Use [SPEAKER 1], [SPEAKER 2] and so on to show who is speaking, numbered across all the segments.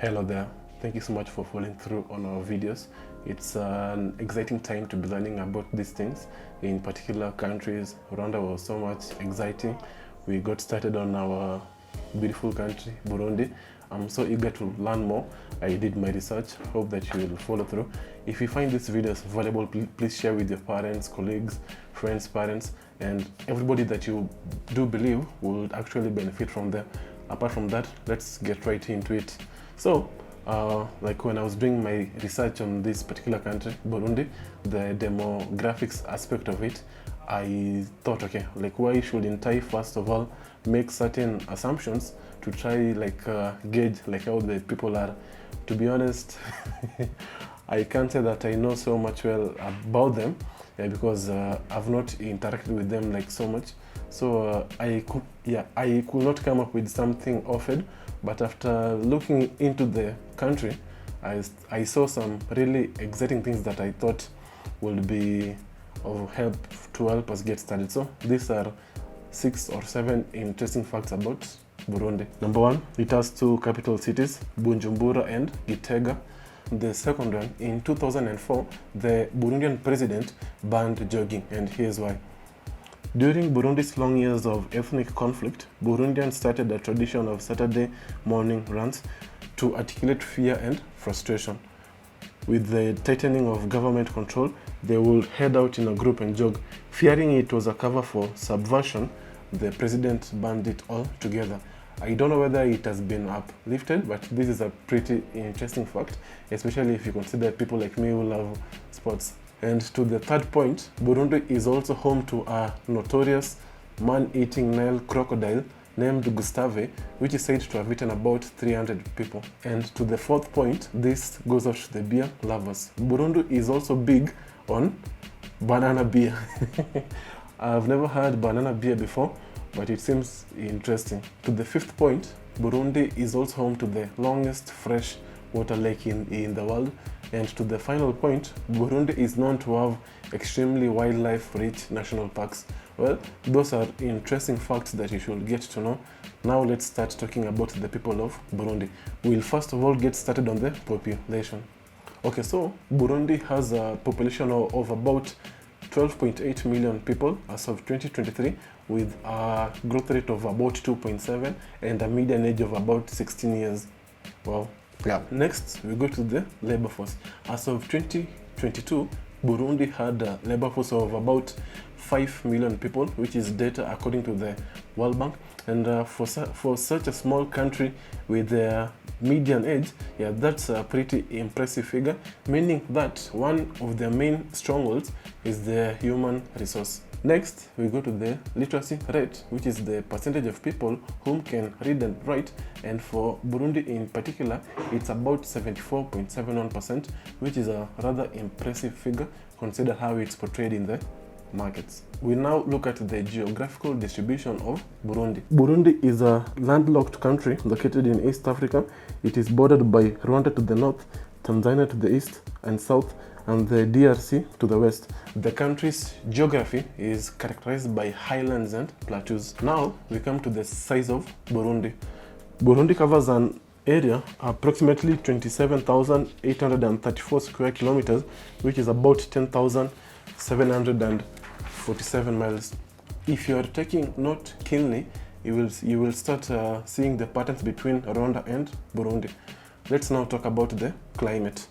[SPEAKER 1] Hello there. Thank you so much for following through on our videos. It's an exciting time to be learning about these things. In particular countries, Rwanda was so much exciting. We got started on our beautiful country, Burundi. I'm so eager to learn more. I did my research. Hope that you will follow through. If you find these videos valuable, please share with your parents, colleagues, friends, parents, and everybody that you do believe will actually benefit from them. Apart from that, let's get right into it. So, like when I was doing my research on this particular country, Burundi, the demographics aspect of it, I thought, okay, like why shouldn't I first of all make certain assumptions to try gauge like how the people are. To be honest, I can't say that I know so much well about them, because I've not interacted with them like so much. So I could not come up with something offered. But after looking into the country, I saw some really exciting things that I thought would be of help to help us get started. So these are 6 or 7 interesting facts about Burundi. Number 1, it has 2 capital cities, Bujumbura and Gitega. The second one, in 2004, the Burundian president banned jogging, and here's why. During Burundi's long years of ethnic conflict, Burundians started a tradition of Saturday morning runs to articulate fear and frustration. With the tightening of government control, they would head out in a group and jog. Fearing it was a cover for subversion, the president banned it all together. I don't know whether it has been uplifted, but this is a pretty interesting fact, especially if you consider people like me who love sports. And to the third point, Burundi is also home to a notorious man-eating Nile crocodile named Gustave, which is said to have eaten about 300 people. And to the fourth point, this goes out to the beer lovers. Burundi is also big on banana beer. I've never had banana beer before, but it seems interesting. To the fifth point, Burundi is also home to the longest fresh water lake in the world. And to the final point, Burundi is known to have extremely wildlife-rich national parks. Well, those are interesting facts that you should get to know. Now let's start talking about the people of Burundi. We'll first of all get started on the population. Okay, so Burundi has a population of about 12.8 million people as of 2023, with a growth rate of about 2.7 and a median age of about 16 years. Wow. Yeah. Next, we go to the labor force. As of 2022, Burundi had a labor force of about 5 million people, which is data according to the World Bank. And for such a small country with their median age, yeah, that's a pretty impressive figure, meaning that one of their main strongholds is the human resource. Next, we go to the literacy rate, which is the percentage of people whom can read and write, and for Burundi in particular, it's about 74.71%, which is a rather impressive figure, consider how it's portrayed in the markets. We now look at the geographical distribution of Burundi. Burundi is a landlocked country located in East Africa. It is bordered by Rwanda to the north, Tanzania to the east and south, and the DRC to the west. The country's geography is characterized by highlands and plateaus. Now we come to the size of Burundi. Burundi covers an area approximately 27,834 square kilometers, which is about 10,747 miles. If you are taking note keenly, you will start seeing the patterns between Rwanda and Burundi. Let's now talk about the climate.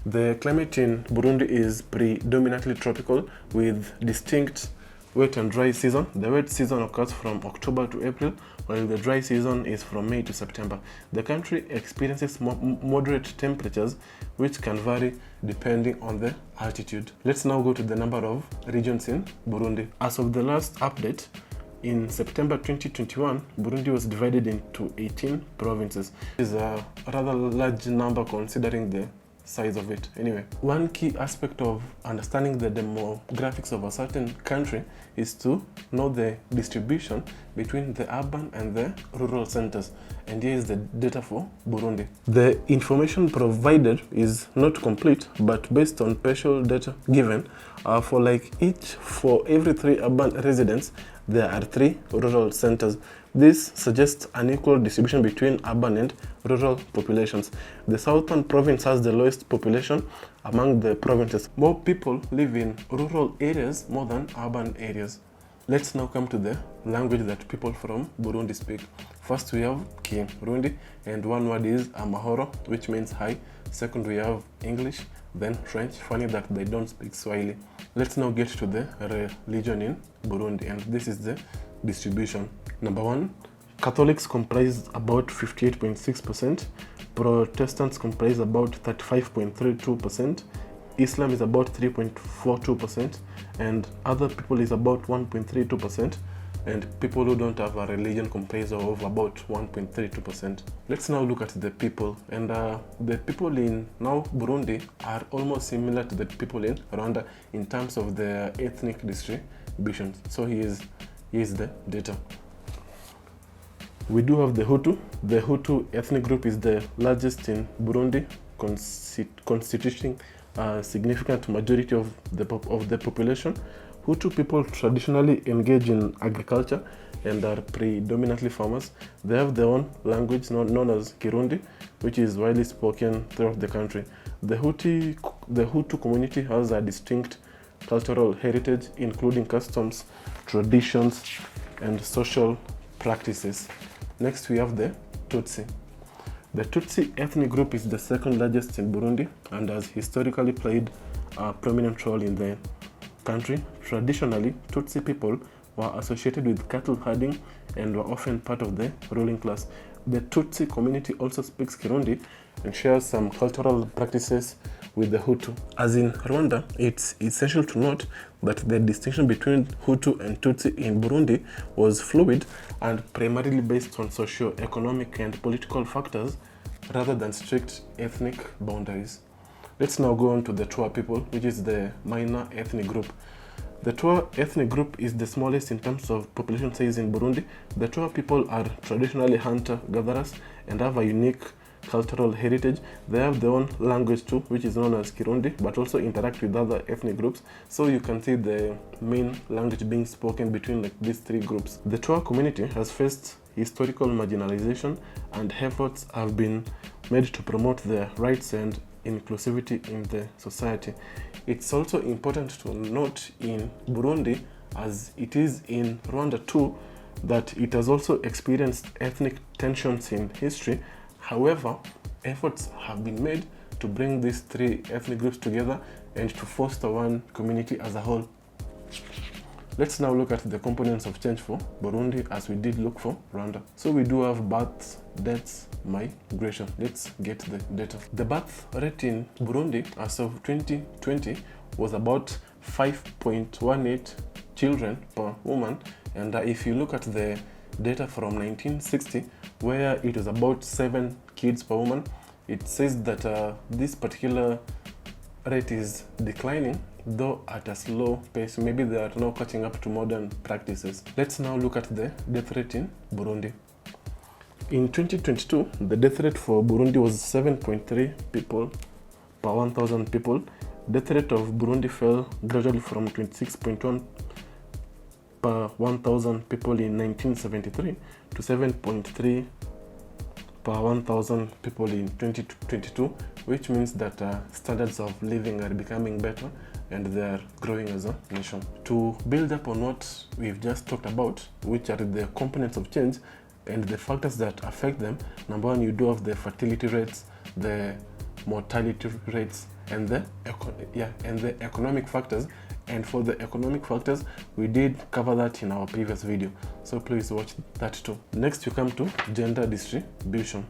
[SPEAKER 1] The climate in Burundi is predominantly tropical with distinct wet and dry season. The wet season occurs from October to April, while the dry season is from May to September. The country experiences moderate temperatures, which can vary depending on the altitude. Let's now go to the number of regions in Burundi. As of the last update, in September 2021, Burundi was divided into 18 provinces. This is a rather large number considering the size of it. Anyway, one key aspect of understanding the demographics of a certain country is to know the distribution between the urban and the rural centers. And here is the data for Burundi. The information provided is not complete, but based on partial data given, for every 3 urban residents, there are 3 rural centers, This suggests an equal distribution between urban and rural populations. The southern province has the lowest population among the provinces. More people live in rural areas more than urban areas. Let's now come to the language that people from Burundi speak. First we have Kirundi, and one word is Amahoro, which means hi. Second we have English, then French. Funny that they don't speak Swahili. Let's now get to the religion in Burundi, and this is the distribution. Number 1, Catholics comprise about 58.6%, Protestants comprise about 35.32%, Islam is about 3.42%, and other people is about 1.32%, and people who don't have a religion comprise of about 1.32%. Let's now look at the people, and the people in now Burundi are almost similar to the people in Rwanda in terms of their ethnic distribution. So here's the data. We do have the Hutu. The Hutu ethnic group is the largest in Burundi, constituting a significant majority of the population. Hutu people traditionally engage in agriculture and are predominantly farmers. They have their own language known as Kirundi, which is widely spoken throughout the country. The Hutu community has a distinct cultural heritage, including customs, traditions, and social practices. Next, we have the Tutsi. The Tutsi ethnic group is the second largest in Burundi and has historically played a prominent role in the country. Traditionally, Tutsi people were associated with cattle herding and were often part of the ruling class. The Tutsi community also speaks Kirundi and shares some cultural practices with the Hutu. As in Rwanda, it's essential to note that the distinction between Hutu and Tutsi in Burundi was fluid and primarily based on socio-economic and political factors rather than strict ethnic boundaries. Let's now go on to the Twa people, which is the minor ethnic group. The Twa ethnic group is the smallest in terms of population size in Burundi. The Twa people are traditionally hunter-gatherers and have a unique cultural heritage. They have their own language too, which is known as Kirundi, but also interact with other ethnic groups. So you can see the main language being spoken between these three groups. The Twa community has faced historical marginalization, and efforts have been made to promote their rights and inclusivity in the society. It's also important to note in Burundi, as it is in Rwanda too, that it has also experienced ethnic tensions in history. However, efforts have been made to bring these three ethnic groups together and to foster one community as a whole. Let's now look at the components of change for Burundi as we did look for Rwanda. So we do have births, deaths, migration. Let's get the data. The birth rate in Burundi as of 2020 was about 5.18 children per woman, and if you look at the data from 1960, where it was about 7 kids per woman, it says that this particular rate is declining, though at a slow pace. Maybe they are now catching up to modern practices. Let's now look at the death rate in Burundi. In 2022, the death rate for Burundi was 7.3 people per 1,000 people. Death rate of Burundi fell gradually from 26.1 per 1,000 people in 1973 to 7.3 per 1,000 people in 2022, which means that standards of living are becoming better and they are growing as a nation. To build up on what we've just talked about, which are the components of change and the factors that affect them, number one, you do have the fertility rates, the mortality rates, and the economic factors. And for the economic factors, we did cover that in our previous video, so please watch that too. Next, you come to gender distribution.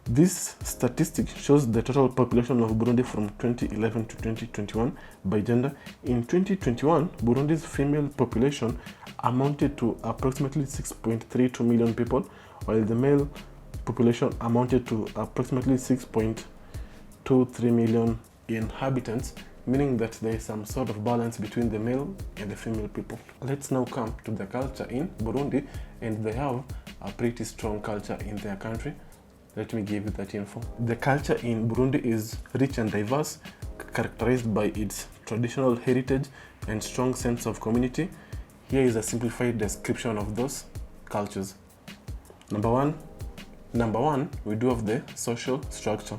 [SPEAKER 1] This statistic shows the total population of Burundi from 2011 to 2021 by gender. In 2021, Burundi's female population amounted to approximately 6.32 million people, while the male population amounted to approximately 6.23 million inhabitants, meaning that there is some sort of balance between the male and the female people. Let's now come to the culture in Burundi, and they have a pretty strong culture in their country. Let me give you that info. The culture in Burundi is rich and diverse, characterized by its traditional heritage and strong sense of community. Here is a simplified description of those. cultures. Number one, we do have the social structure.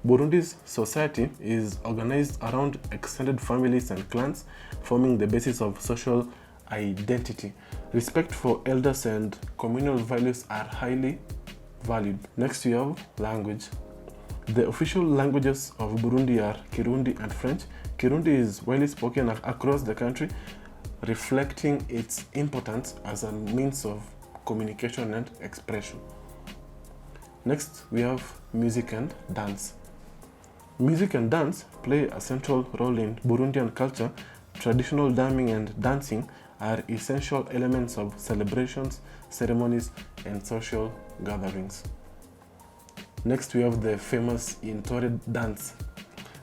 [SPEAKER 1] Burundi's society is organized around extended families and clans, forming the basis of social identity. Respect for elders and communal values are highly valued. Next, we have language. The official languages of Burundi are Kirundi and French. Kirundi is widely spoken across the country, reflecting its importance as a means of communication and expression. Next, we have music and dance. Music and dance play a central role in Burundian culture. Traditional drumming and dancing are essential elements of celebrations, ceremonies, and social gatherings. Next, we have the famous Intore dance.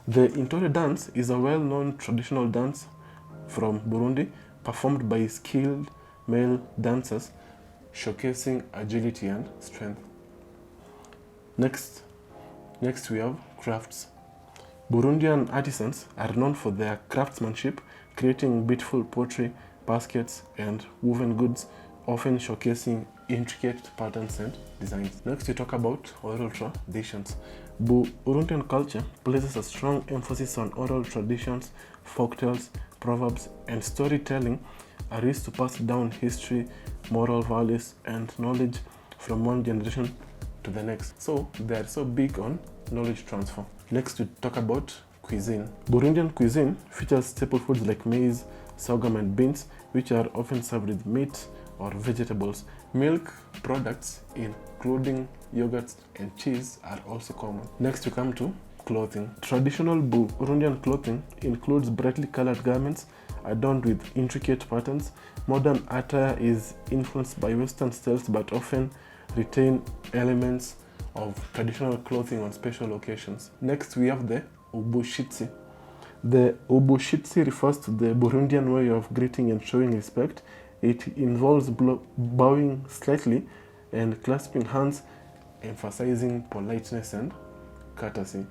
[SPEAKER 1] The Intore dance is a well-known traditional dance from Burundi, performed by skilled male dancers, showcasing agility and strength. Next we have crafts. Burundian artisans are known for their craftsmanship, creating beautiful pottery, baskets, and woven goods, often showcasing intricate patterns and designs. Next, we talk about oral traditions. Burundian culture places a strong emphasis on oral traditions, folktales, proverbs, and storytelling are used to pass down history, moral values, and knowledge from one generation to the next. So they are so big on knowledge transfer. Next, we talk about cuisine. Burundian cuisine features staple foods like maize, sorghum, and beans, which are often served with meat or vegetables. Milk products, including yogurts and cheese, are also common. Next, we come to clothing. Traditional Burundian clothing includes brightly colored garments adorned with intricate patterns. Modern attire is influenced by Western styles but often retain elements of traditional clothing on special occasions. Next, we have the ubushitsi. The ubushitsi refers to the Burundian way of greeting and showing respect. It involves bowing slightly and clasping hands, emphasizing politeness and courtesy.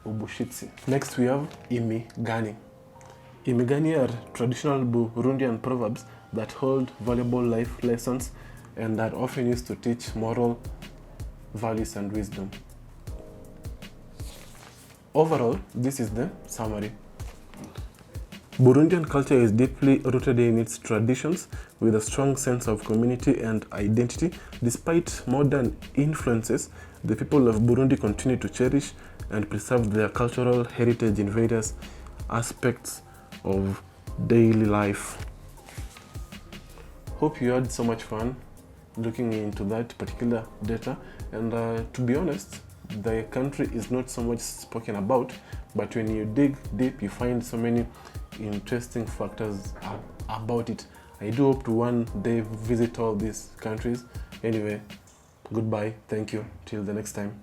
[SPEAKER 1] Ubushitsi. Next, we have imigani. Imigani are traditional Burundian proverbs that hold valuable life lessons and are often used to teach moral values and wisdom. Overall, this is the summary. Burundian culture is deeply rooted in its traditions with a strong sense of community and identity. Despite modern influences, the people of Burundi continue to cherish and preserve their cultural heritage in various aspects of daily life. Hope you had so much fun looking into that particular data, and to be honest, the country is not so much spoken about, but when you dig deep you find so many interesting factors about it. I do hope to one day visit all these countries. Anyway, goodbye, thank you, till the next time.